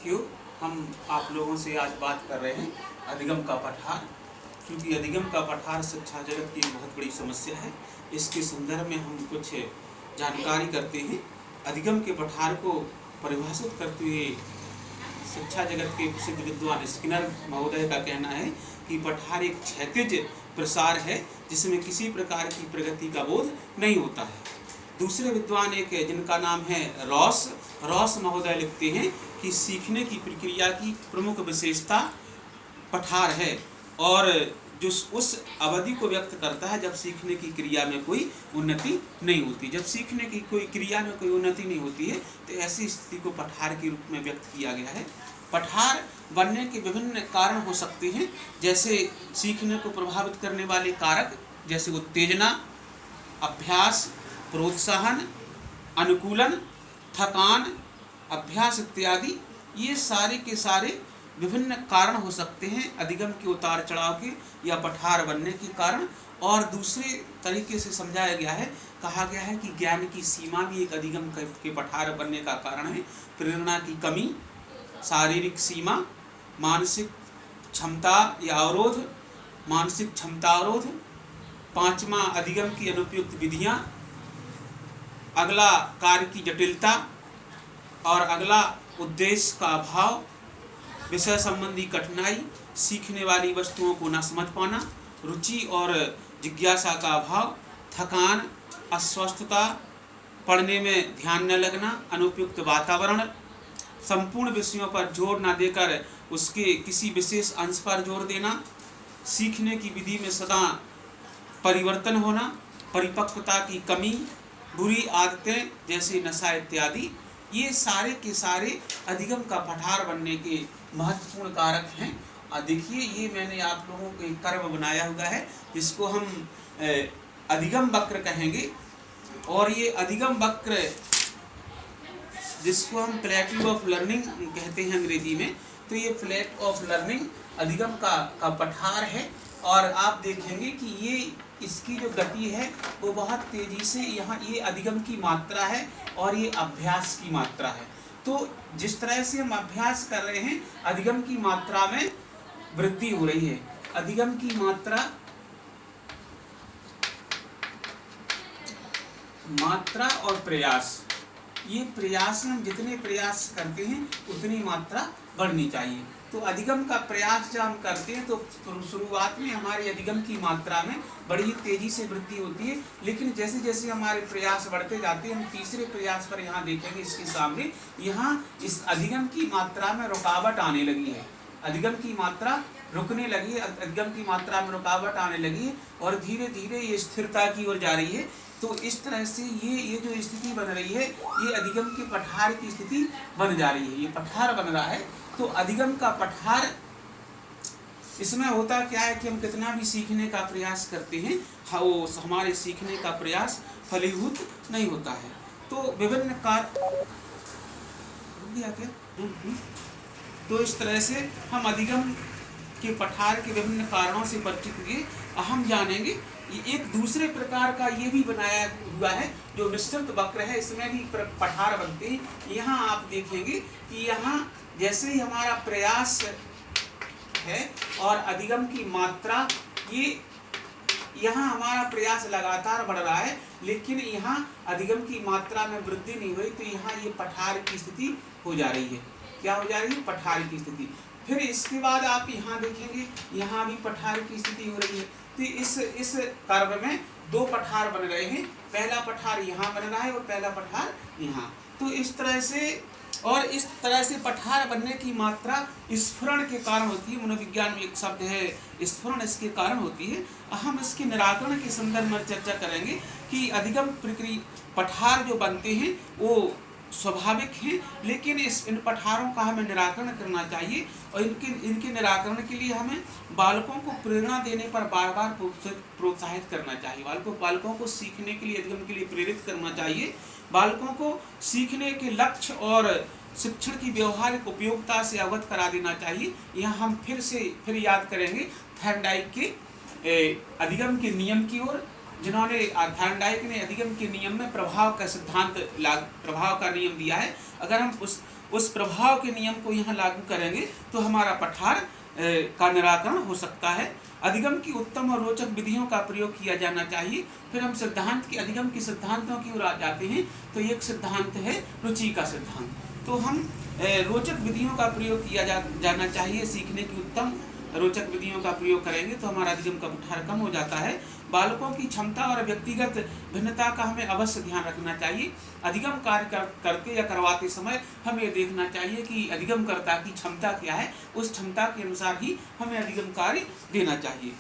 साथियों, हम आप लोगों से आज बात कर रहे हैं अधिगम का पठार। क्योंकि अधिगम का पठार शिक्षा जगत की एक बहुत बड़ी समस्या है। इसके संदर्भ में हम कुछ जानकारी करते हैं। अधिगम के पठार को परिभाषित करते हुए शिक्षा जगत के प्रसिद्ध विद्वान स्किनर महोदय का कहना है कि पठार एक क्षैतिज प्रसार है जिसमें किसी प्रकार की प्रगति का बोध नहीं होता है। दूसरे विद्वान एक जिनका नाम है रॉस महोदय लिखते हैं कि सीखने की प्रक्रिया की प्रमुख विशेषता पठार है और जो उस अवधि को व्यक्त करता है जब सीखने की क्रिया में कोई उन्नति नहीं होती। जब सीखने की कोई क्रिया में कोई उन्नति नहीं होती है तो ऐसी स्थिति को पठार के रूप में व्यक्त किया गया है। पठार बनने के विभिन्न कारण हो सकते हैं, जैसे सीखने को प्रभावित करने वाले कारक जैसे उत्तेजना, अभ्यास, प्रोत्साहन, अनुकूलन, थकान, अभ्यास इत्यादि। ये सारे के सारे विभिन्न कारण हो सकते हैं अधिगम के उतार चढ़ाव के या पठार बनने के कारण। और दूसरे तरीके से समझाया गया है, कहा गया है कि ज्ञान की सीमा भी एक अधिगम के पठार बनने का कारण है। प्रेरणा की कमी, शारीरिक सीमा, मानसिक क्षमता या अवरोध, मानसिक क्षमता अवरोध। पांचवा, अधिगम की अनुपयुक्त विधियां। अगला, कार्य की जटिलता। और अगला, उद्देश्य का अभाव, विषय संबंधी कठिनाई, सीखने वाली वस्तुओं को न समझ पाना, रुचि और जिज्ञासा का अभाव, थकान, अस्वस्थता, पढ़ने में ध्यान न लगना, अनुपयुक्त वातावरण, संपूर्ण विषयों पर जोर न देकर उसके किसी विशेष अंश पर जोर देना, सीखने की विधि में सदा परिवर्तन होना, परिपक्वता की कमी, बुरी आदतें जैसे नशा इत्यादि। ये सारे के सारे अधिगम का पठार बनने के महत्वपूर्ण कारक हैं। देखिए, ये मैंने आप लोगों को एक कर्व बनाया हुआ है जिसको हम अधिगम वक्र कहेंगे। और ये अधिगम वक्र जिसको हम प्लेटू ऑफ लर्निंग कहते हैं अंग्रेजी में, तो ये प्लेट ऑफ लर्निंग अधिगम का पठार है। और आप देखेंगे कि ये इसकी जो गति है वो बहुत तेजी से, यहाँ ये अधिगम की मात्रा है और ये अभ्यास की मात्रा है। तो जिस तरह से हम अभ्यास कर रहे हैं अधिगम की मात्रा में वृद्धि हो रही है। अधिगम की मात्रा और प्रयास, ये प्रयास में हम जितने प्रयास करते हैं उतनी मात्रा बढ़नी चाहिए। तो अधिगम का प्रयास जब हम करते हैं तो शुरुआत में हमारी अधिगम की मात्रा में बड़ी तेजी से वृद्धि होती है, लेकिन जैसे जैसे हमारे प्रयास बढ़ते जाते हैं, हम तीसरे प्रयास पर यहाँ देखेंगे इसके सामने, यहाँ इस अधिगम की मात्रा में रुकावट आने लगी है। अधिगम की मात्रा रुकने लगी है, अधिगम की मात्रा में रुकावट आने लगी है और धीरे धीरे ये स्थिरता की ओर जा रही है। तो इस तरह से ये जो स्थिति बन रही है ये अधिगम के पठार की स्थिति बन जा रही है। ये पठार बन रहा है। तो अधिगम का पठार, इसमें होता क्या है कि हम कितना भी सीखने का प्रयास करते हैं, वो हमारे सीखने का प्रयास फलीभूत नहीं होता है। तो विभिन्न तो इस तरह से हम अधिगम के पठार के विभिन्न कारणों से परिचित हुए। हम जानेंगे एक दूसरे प्रकार का ये भी बनाया हुआ है जो विस्तृत वक्र है, इसमें भी पठार बनते हैं। यहाँ आप देखेंगे कि यहाँ जैसे ही हमारा प्रयास है और अधिगम की मात्रा, ये यहाँ हमारा प्रयास लगातार बढ़ रहा है लेकिन यहाँ अधिगम की मात्रा में वृद्धि नहीं हुई, तो यहाँ ये पठार की स्थिति हो जा रही है। क्या हो जा रही है? पठार की स्थिति। फिर इसके बाद आप यहाँ देखेंगे यहाँ भी पठार की स्थिति हो रही है। तो इस कर्व में दो पठार बन रहे हैं, पहला पठार यहाँ बन रहा है और पहला पठार यहाँ। तो इस तरह से पठार बनने की मात्रा स्फुरण के कारण होती है। मनोविज्ञान में एक शब्द है स्फुरण, इसके कारण होती है। हम इसके निराकरण के संदर्भ में चर्चा करेंगे कि अधिगम प्रक्रिया पठार जो बनते हैं वो स्वाभाविक हैं, लेकिन इन पठारों का हमें निराकरण करना चाहिए और इनके निराकरण के लिए हमें बालकों को प्रेरणा देने पर बार बार प्रोत्साहित करना चाहिए। बालकों को सीखने के लिए, अधिगम के लिए प्रेरित करना चाहिए। बालकों को सीखने के लक्ष्य और शिक्षण की व्यवहारिक उपयोगिता से अवगत करा देना चाहिए। यहाँ हम फिर याद करेंगे थॉर्नडाइक के अधिगम के नियम की ओर, जिन्होंने थॉर्नडाइक ने अधिगम के नियम में प्रभाव का नियम दिया है। अगर हम उस प्रभाव के नियम को यहाँ लागू करेंगे तो हमारा पठार का निराकरण हो सकता है। अधिगम की उत्तम और रोचक विधियों का प्रयोग किया जाना चाहिए। फिर हम सिद्धांत के अधिगम के सिद्धांतों की ओर आ जाते हैं। तो एक सिद्धांत है रुचि का सिद्धांत। तो हम रोचक विधियों का प्रयोग किया जाना चाहिए। सीखने की उत्तम रोचक विधियों का प्रयोग करेंगे तो हमारा अधिगम का पठार कम हो जाता है। बालकों की क्षमता और व्यक्तिगत भिन्नता का हमें अवश्य ध्यान रखना चाहिए। अधिगम कार्य करते या करवाते समय हमें ये देखना चाहिए कि अधिगमकर्ता की क्षमता क्या है, उस क्षमता के अनुसार ही हमें अधिगम कार्य देना चाहिए।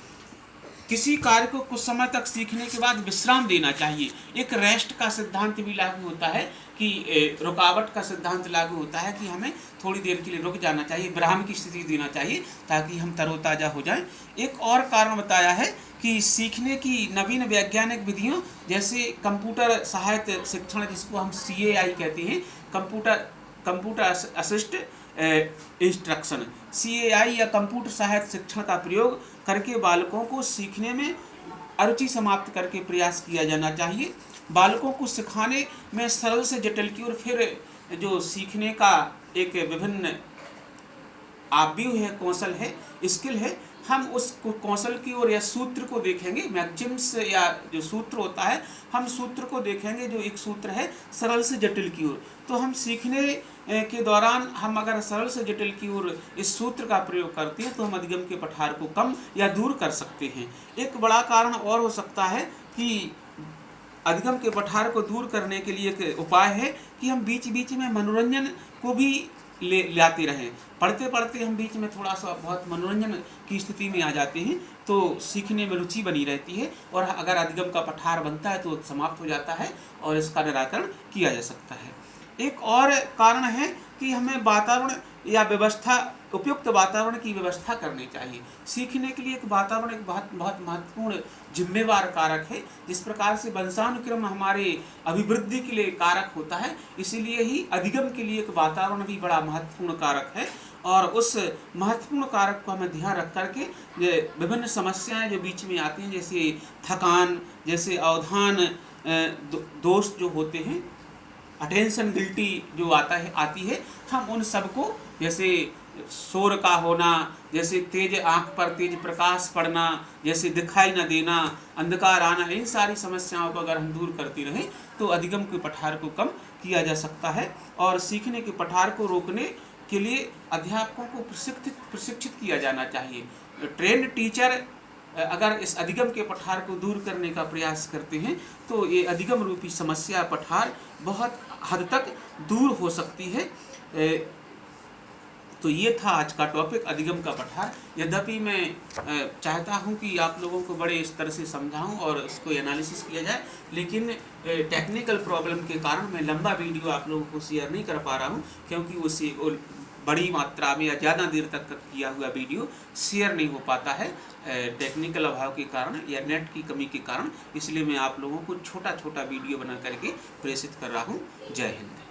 किसी कार्य को कुछ समय तक सीखने के बाद विश्राम देना चाहिए। एक रेस्ट का सिद्धांत भी लागू होता है कि रुकावट का सिद्धांत लागू होता है कि हमें थोड़ी देर के लिए रुक जाना चाहिए, विराम की स्थिति देना चाहिए ताकि हम तरोताज़ा हो जाएं। एक और कारण बताया है कि सीखने की नवीन वैज्ञानिक विधियों जैसे कंप्यूटर सहायक शिक्षण, जिसको हम CAI कहते हैं, कंप्यूटर असिस्ट इंस्ट्रक्शन, CAI या कंप्यूटर सहायक शिक्षण का प्रयोग करके बालकों को सीखने में अरुचि समाप्त करके प्रयास किया जाना चाहिए। बालकों को सिखाने में सरल से जटिल की ओर, फिर जो सीखने का एक विभिन्न आव्यूह है, कौशल है, स्किल है, हम उस कौशल की ओर या सूत्र को देखेंगे। मैक्सिम्स या जो सूत्र होता है, हम सूत्र को देखेंगे जो एक सूत्र है सरल से जटिल की ओर। तो हम सीखने के दौरान हम अगर सरल से जटिल की ओर इस सूत्र का प्रयोग करते हैं तो हम अधिगम के पठार को कम या दूर कर सकते हैं। एक बड़ा कारण और हो सकता है कि अधिगम के पठार को दूर करने के लिए एक उपाय है कि हम बीच बीच में मनोरंजन को भी लाते रहें। पढ़ते पढ़ते हम बीच में थोड़ा सा बहुत मनोरंजन की स्थिति में आ जाते हैं तो सीखने में रुचि बनी रहती है, और अगर अधिगम का पठार बनता है तो समाप्त हो जाता है और इसका निराकरण किया जा सकता है। एक और कारण है कि हमें वातावरण या व्यवस्था, उपयुक्त वातावरण की व्यवस्था करनी चाहिए। सीखने के लिए एक वातावरण एक बहुत महत्वपूर्ण जिम्मेवार कारक है। जिस प्रकार से वंशानुक्रम हमारे अभिवृद्धि के लिए कारक होता है, इसीलिए ही अधिगम के लिए एक वातावरण भी बड़ा महत्वपूर्ण कारक है। और उस महत्वपूर्ण कारक को हमें ध्यान रख करके विभिन्न समस्याएं जो बीच में आती हैं, जैसे थकान, जैसे अवधान दोष जो होते हैं, अटेंशन गिल्टी जो आती है, हम उन सबको, जैसे शोर का होना, जैसे तेज आंख पर तेज प्रकाश पड़ना, जैसे दिखाई न देना, अंधकार आना, इन सारी समस्याओं को अगर हम दूर करते रहें तो अधिगम के पठार को कम किया जा सकता है। और सीखने के पठार को रोकने के लिए अध्यापकों को प्रशिक्षित किया जाना चाहिए। ट्रेंड टीचर अगर इस अधिगम के पठार को दूर करने का प्रयास करते हैं तो ये अधिगम रूपी समस्या पठार बहुत हद तक दूर हो सकती है। तो ये था आज का टॉपिक, अधिगम का पठार। यद्यपि मैं चाहता हूँ कि आप लोगों को बड़े इस तरह से समझाऊँ और इसको एनालिसिस किया जाए, लेकिन टेक्निकल प्रॉब्लम के कारण मैं लंबा वीडियो आप लोगों को शेयर नहीं कर पा रहा हूँ, क्योंकि उसे बड़ी मात्रा में या ज़्यादा देर तक किया हुआ वीडियो शेयर नहीं हो पाता है टेक्निकल अभाव के कारण या नेट की कमी के कारण। इसलिए मैं आप लोगों को छोटा छोटा वीडियो बना करके प्रेषित कर रहा हूँ। जय हिंद।